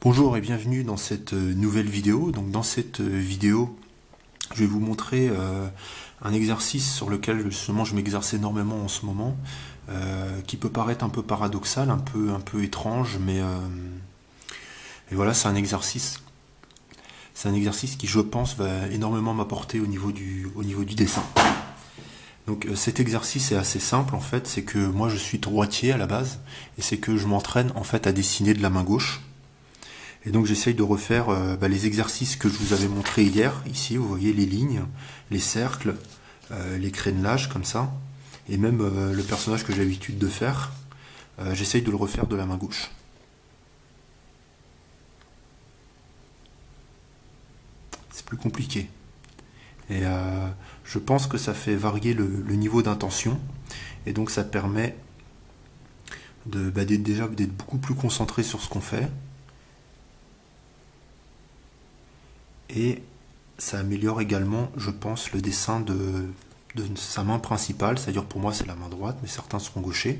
Bonjour et bienvenue dans cette nouvelle vidéo. Donc dans cette vidéo, je vais vous montrer un exercice sur lequel justement je m'exerce énormément en ce moment, qui peut paraître un peu paradoxal, un peu étrange, mais et voilà, c'est un exercice qui, je pense, va énormément m'apporter au niveau du dessin. Donc cet exercice est assez simple en fait, c'est que moi je suis droitier à la base, et c'est que je m'entraîne en fait à dessiner de la main gauche. Et donc j'essaye de refaire les exercices que je vous avais montrés hier. Ici, vous voyez les lignes, les cercles, les crénelages comme ça. Et même le personnage que j'ai l'habitude de faire, j'essaye de le refaire de la main gauche. C'est plus compliqué. Et je pense que ça fait varier le niveau d'intention. Et donc ça permet d'être beaucoup plus concentré sur ce qu'on fait. Et ça améliore également, je pense, le dessin de sa main principale, c'est-à-dire pour moi c'est la main droite, mais certains seront gauchers.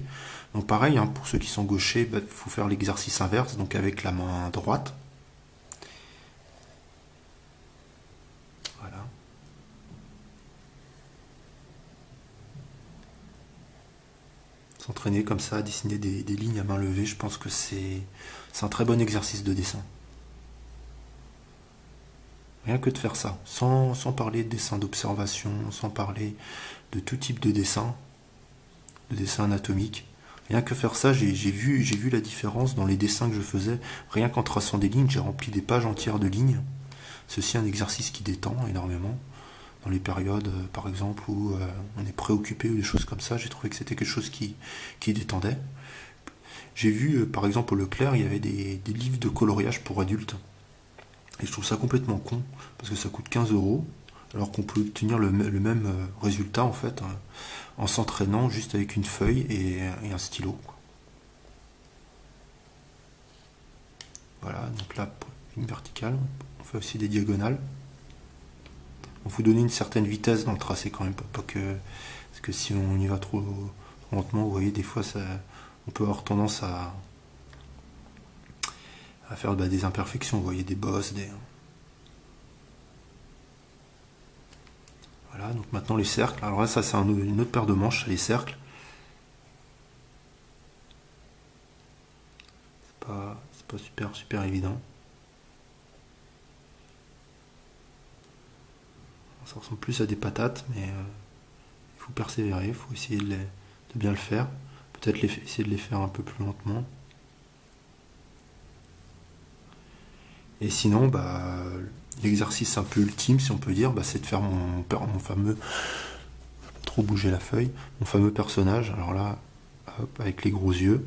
Donc pareil, pour ceux qui sont gauchers, il faut faire l'exercice inverse, donc avec la main droite. Voilà. S'entraîner comme ça, dessiner des lignes à main levée, je pense que c'est un très bon exercice de dessin. Rien que de faire ça, sans parler de dessin d'observation, sans parler de tout type de dessin anatomique. Rien que faire ça, j'ai vu la différence dans les dessins que je faisais. Rien qu'en traçant des lignes, j'ai rempli des pages entières de lignes. C'est aussi un exercice qui détend énormément. Dans les périodes, par exemple, où on est préoccupé ou des choses comme ça, j'ai trouvé que c'était quelque chose qui détendait. J'ai vu, par exemple, au Leclerc, il y avait des livres de coloriage pour adultes. Et je trouve ça complètement con, parce que ça coûte 15 €, alors qu'on peut obtenir le même résultat en fait, en s'entraînant juste avec une feuille et un stylo. Voilà, donc là, ligne verticale, on fait aussi des diagonales. Il faut donner une certaine vitesse dans le tracé quand même, parce que si on y va trop lentement, vous voyez, des fois on peut avoir tendance à faire des imperfections, vous voyez, des bosses, Voilà, donc maintenant les cercles. Alors là, ça c'est une autre paire de manches, les cercles. C'est pas super évident. Ça ressemble plus à des patates, mais il faut persévérer, il faut essayer de bien le faire. Peut-être essayer de les faire un peu plus lentement. Et sinon, l'exercice un peu ultime, si on peut dire, c'est de faire mon fameux, pas trop bouger la feuille, mon fameux personnage. Alors là, hop, avec les gros yeux.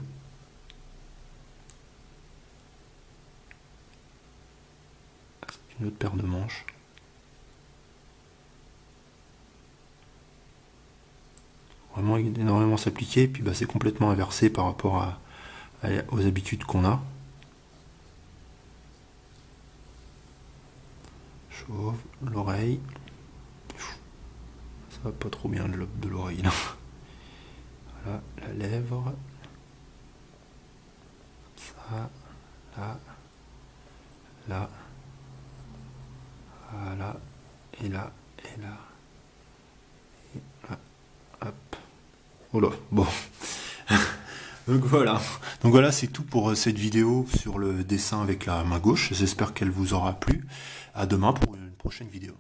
C'est une autre paire de manches. Vraiment énormément s'appliquer, et puis c'est complètement inversé par rapport aux habitudes qu'on a. Chauve, l'oreille. Ça va pas trop bien le lobe de l'oreille là. Voilà, la lèvre. Ça, là, là. Voilà, et là, et là. Et là, hop. Oh là, bon. Donc voilà, c'est tout pour cette vidéo sur le dessin avec la main gauche. J'espère qu'elle vous aura plu. À demain pour une prochaine vidéo.